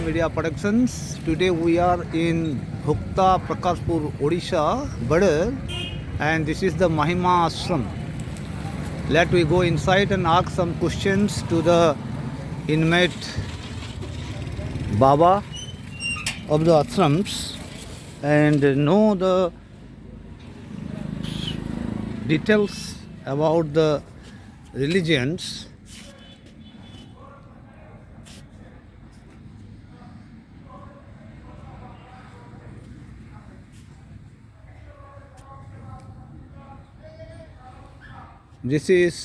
Media Productions. Today we are in Bhukta, Prakashpur, Odisha border, and this is the Mahima Ashram. Let we go inside and ask some questions to the inmate Baba of the ashrams and know the details about the religions. This is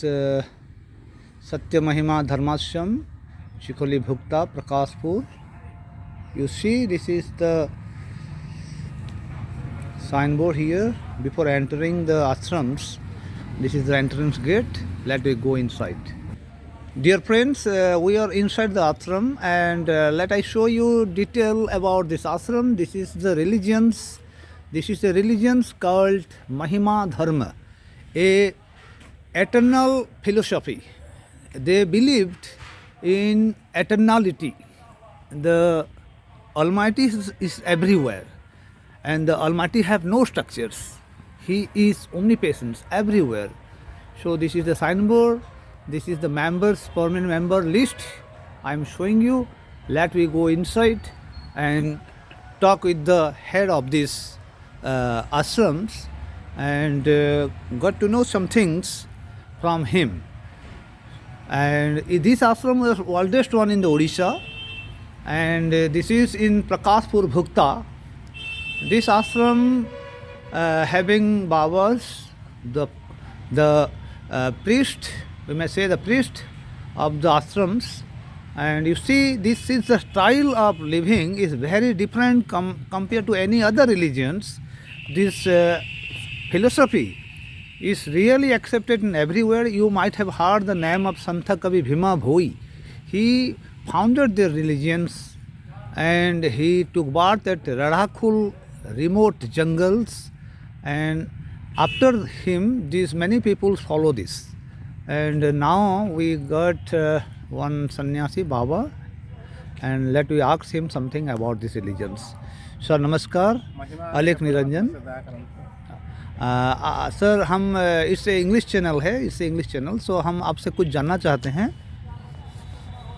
Satya Mahima Dharmashram, Chikoli Bhukta, Prakashpur. You see, this is the signboard here. Before entering the ashrams, this is the entrance gate. Let me go inside. Dear friends, we are inside the ashram, and let I show you detail about this ashram. This is the religions. This is a religions called Mahima Dharma, a eternal philosophy. They believed in eternality. The Almighty is everywhere, and the Almighty have no structures. He is omnipresent everywhere. So this is the signboard. This is the members, permanent member list. I am showing you. Let we go inside and talk with the head of this ashrams and got to know some things from him. And this ashram was oldest one in the Odisha, and this is in Prakashpur Bhukta. This ashram having Babas, the priest, we may say the priest of the ashrams. And you see, this is the style of living is very different compared to any other religions. This philosophy is really accepted in everywhere. You might have heard the name of Santa Kavi Bhima Bhoi. He founded their religions, and he took birth at Radhakul, remote jungles, and after him these many people follow this. And now we got one sannyasi Baba, and let we ask him something about these religions. Sir, namaskar. Alek Niranjan. Sir, हम इससे English channel है, इससे English channel, सो हम आपसे कुछ जानना चाहते हैं.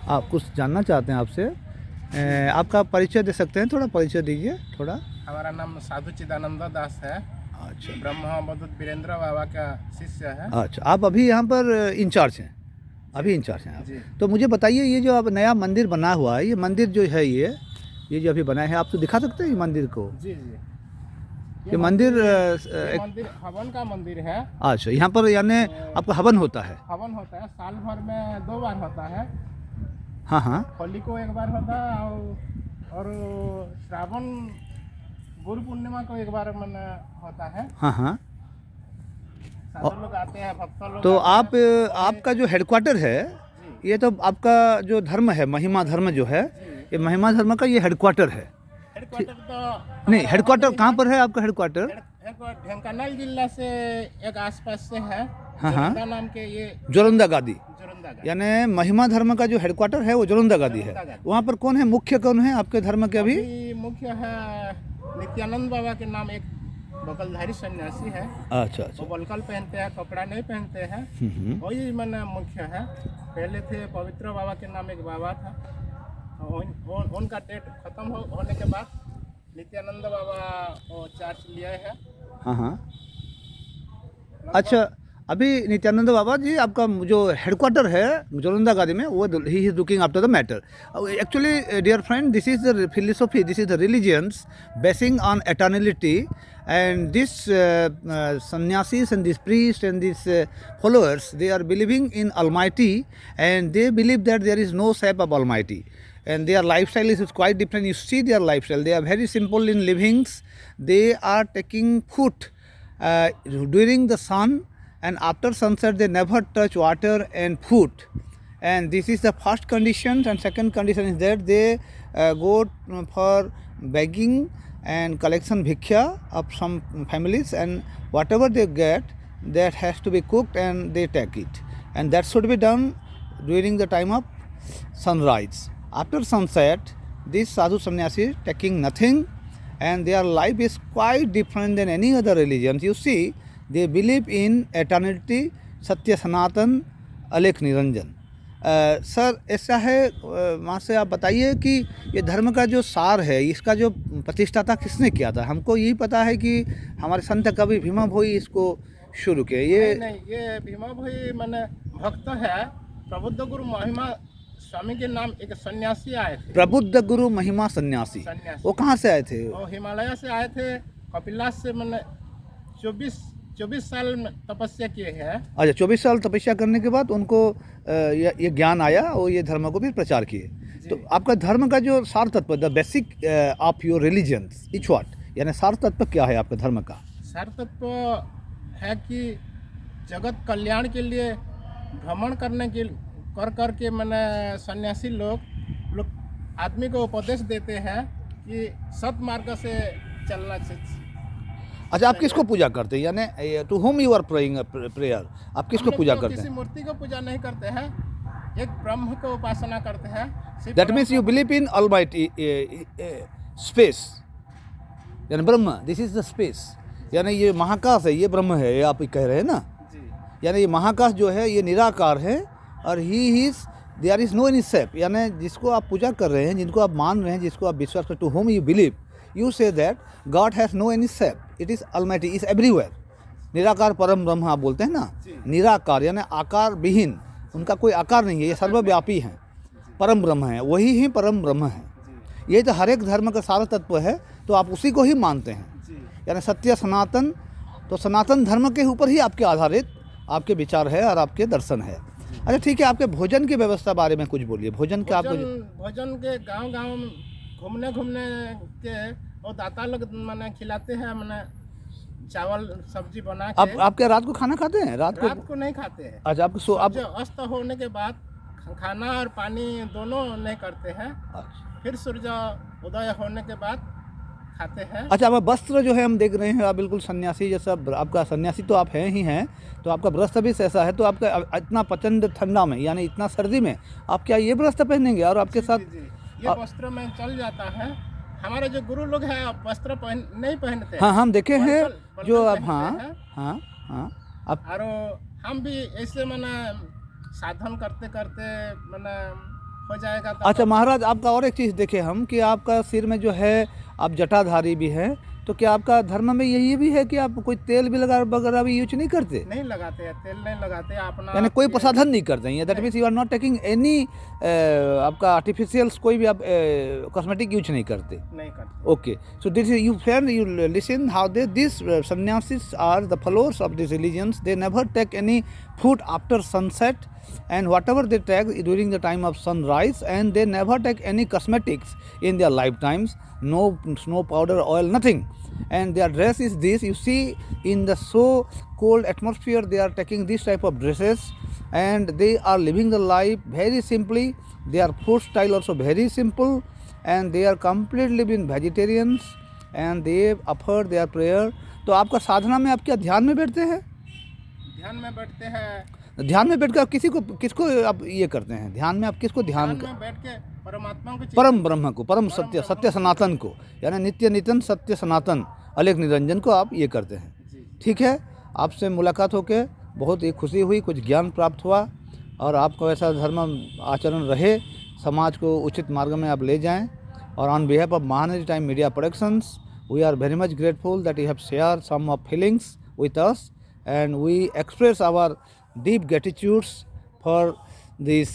आप कुछ जानना चाहते हैं आपसे. आपका परिचय दे सकते हैं? थोड़ा परिचय दीजिए थोड़ा. हमारा नाम साधु चिदानंद दास है. अच्छा. ब्रह्मवदूत वीरेंद्र बाबा का शिष्य है. अच्छा, आप अभी यहाँ पर इंचार्ज हैं? अभी इंचार्ज हैं आप. तो मुझे बताइए, ये जो अब नया मंदिर बना हुआ है, ये मंदिर जो है, ये जो अभी बना है, आप तो दिखा सकते हैं ये मंदिर को? जी जी. ये मंदिर मंदिर हवन का मंदिर है. अच्छा, यहाँ पर यानी आपका हवन होता है? हवन होता है, साल भर में 2 बार होता है. हाँ हाँ. होली को 1 बार होता है, और श्रावण गुरु पूर्णिमा को 1 बार मन होता है. हाँ हाँ. साधु लोग आते हैं, भक्त लोग. तो आपका जो हेडक्वार्टर है, ये तो आपका जो धर्म है, महिमा धर्म जो है, ये महिमा धर्म का ये हेडक्वार्टर है. हेडक्वार्टर तो नहीं, हेडक्वार्टर कहाँ पर है आपका हेडक्वार्टर? ढेंकानाल जिला से एक आसपास से है. हाँ हाँ. नाम के ये जोरंदा गादी, जोरंदा गादी. यानी महिमा धर्म का जो हेडक्वार्टर है वो जोरंदा गादी है. वहाँ पर कौन है मुख्य, कौन है आपके धर्म के? अभी मुख्य है नित्यानंद बाबा के नाम, एक बकलधारी सन्यासी है. अच्छा अच्छा. वो बलकल पहनते हैं, कपड़ा नहीं पहनते हैं. वही मैंने मुख्य है. पहले थे पवित्र बाबा के नाम एक बाबा था. उनका डेट खत्म होने के बाद नित्यानंद बाबा चार्ज लिया है. हाँ हाँ. अच्छा, अभी नित्यानंद बाबा जी आपका जो हेडक्वार्टर है जोरंदा गादी में, वो he is looking after the matter. Actually dear friend, this is the philosophy, this is the religions basing on eternality, and these sannyasis and these priests and these followers, they are believing in Almighty, and they believe that there is no shape of Almighty, and their lifestyle is quite different. You see their lifestyle, they are very simple in livings. They are taking food during the sun, and after sunset they never touch water and food. And this is the first condition. And second condition is that they go for begging and collection bhiksha of some families, and whatever they get, that has to be cooked and they take it, and that should be done during the time of sunrise. After sunset, These sadhu sannyasi taking nothing, and their life is quite different than any other religion. You see, they believe in eternity, Satya Sanatan, Alekh Niranjan. Sir ऐसा है, वहाँ से आप बताइए कि ये धर्म का जो सार है, इसका जो प्रतिष्ठाता किसने किया था? हमको यही पता है कि हमारे संत कवि भीमा भोई इसको शुरू किए। ये नहीं, ये भीमा भोई मैंने भक्त है। प्रबुद्ध गुरु महिमा स्वामी के नाम एक सन्यासी आए थे। प्रबुद्ध गुरु महिमा सन्यासी, वो कहाँ से आए थे? वो हिमालय से आए थे। कपिलास से मैंने 24 साल में तपस्या किए हैं। अच्छा, 24 साल तपस्या करने के बाद उनको ये ज्ञान आया और ये धर्म को भी प्रचार किए। तो आपका धर्म का जो सार तत्व, the basic of your religion is what, यानी सार तत्व क्या है आपके धर्म का? सार तत्व है कि जगत कल्याण के लिए भ्रमण करके मैंने सन्यासी लोग आदमी को उपदेश देते हैं कि सत्मार्ग से चलना चाहिए। अच्छा, आप किसको पूजा करते हैं, यानी to whom you are praying prayer, आप किसको पूजा करते हैं? किसी मूर्ति को पूजा नहीं करते हैं, एक ब्रह्म को उपासना करते हैं। That means you believe in almighty space, यानी ब्रह्म, दिस इज द स्पेस, यानी ये महाकाश है, ये ब्रह्म है, ये आप कह रहे हैं ना? यानी ये महाकाश जो है ये निराकार है और he is, there is no any shape, यानी जिसको आप पूजा कर रहे हैं, जिनको आप मान रहे हैं, जिसको आप विश्वास कर, to whom you believe, you say that God has no any shape, it is almighty, is everywhere. निराकार परम ब्रह्म आप बोलते हैं ना, निराकार यानी आकार विहीन, उनका कोई आकार नहीं है, ये सर्वव्यापी हैं, परम ब्रह्म है, वही ही परम ब्रह्म है। ये तो हर एक धर्म का सारा तत्व है, तो आप उसी को ही मानते हैं, यानी सत्य सनातन। तो सनातन धर्म के ऊपर ही आपके आधारित आपके विचार है और आपके दर्शन है। अच्छा ठीक है, आपके भोजन की व्यवस्था बारे में कुछ बोलिए। भोजन के आपको भोजन के गांव घूमने के और दाता लोग मैंने खिलाते हैं, मैंने चावल सब्जी बना के। आप क्या रात को खाना खाते हैं? रात को नहीं खाते हैं। अच्छा, आप अस्त होने के बाद खाना और पानी दोनों नहीं करते हैं। फिर सूर्य उदय होने के बाद खाते हैं। अच्छा, आप वस्त्र जो है हम देख रहे हैं, आप बिल्कुल सन्यासी जैसा, आपका सन्यासी तो आप हैं ही हैं, तो आपका वस्त्र भी ऐसा है, तो आपका इतना प्रचंड ठंडा में, यानी इतना सर्दी में आप क्या ये वस्त्र पहनेंगे? और आपके साथ ये वस्त्र में चल जाता है। हमारे जो गुरु लोग हैं वस्त्र नहीं पहनते। हाँ, हम देखे हैं जो आप, हाँ आप, और हम भी ऐसे मैंने साधन करते मैंने हो जाएगा। अच्छा महाराज, आपका और एक चीज़ देखे हम कि आपका सिर में जो है आप जटाधारी भी हैं, तो क्या आपका धर्म में यही भी है कि आप कोई तेल भी वगैरह भी यूज नहीं करते? नहीं लगाते हैं, तेल नहीं लगाते अपना, यानी कोई प्रसाधन नहीं करते हैं। That means you are not taking any आपका आर्टिफिशियल्स, कोई भी आप कॉस्मेटिक यूज नहीं करते? नहीं करते। Okay, so this you friend, you listen how this sanyasis are the followers of this religions, they never take any food after sunset, and whatever they take during the time of sunrise, and they never take any cosmetics in their lifetimes, no snow powder, oil, nothing. And their dress is this, you see, in the so cold atmosphere they are taking this type of dresses, and they are living the life very simply. Their food style also very simple, and they are completely been vegetarians, and they offer their prayer. तो आपका साधना में आप क्या ध्यान में बैठते हैं? ध्यान में बैठते हैं। ध्यान में बैठकर किसको आप ये करते हैं? ध्यान में आप किसको ध्यान में बैठ के परमात्मा को, परम ब्रह्म को, परम सत्य सनातन को, यानी नित्य नितन सत्य सनातन अलेख निरंजन को आप ये करते हैं। ठीक है, आपसे मुलाकात होकर बहुत ही खुशी हुई, कुछ ज्ञान प्राप्त हुआ, और आपका वैसा धर्म आचरण रहे, समाज को उचित मार्ग में आप ले जाएं। और on behalf of Mahanadi Time Media Productions, we are very much grateful that you have share some of feelings with us, and we express our deep gratitude for these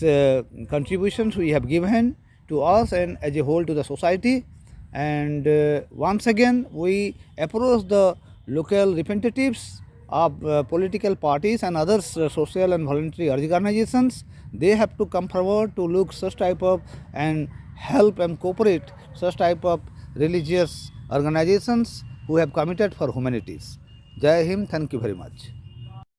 contributions we have given to us and as a whole to the society. And once again we approach the local representatives of political parties and other social and voluntary organizations. They have to come forward to look such type of and help and cooperate such type of religious organizations who have committed for humanities. Jai Hind, thank you very much.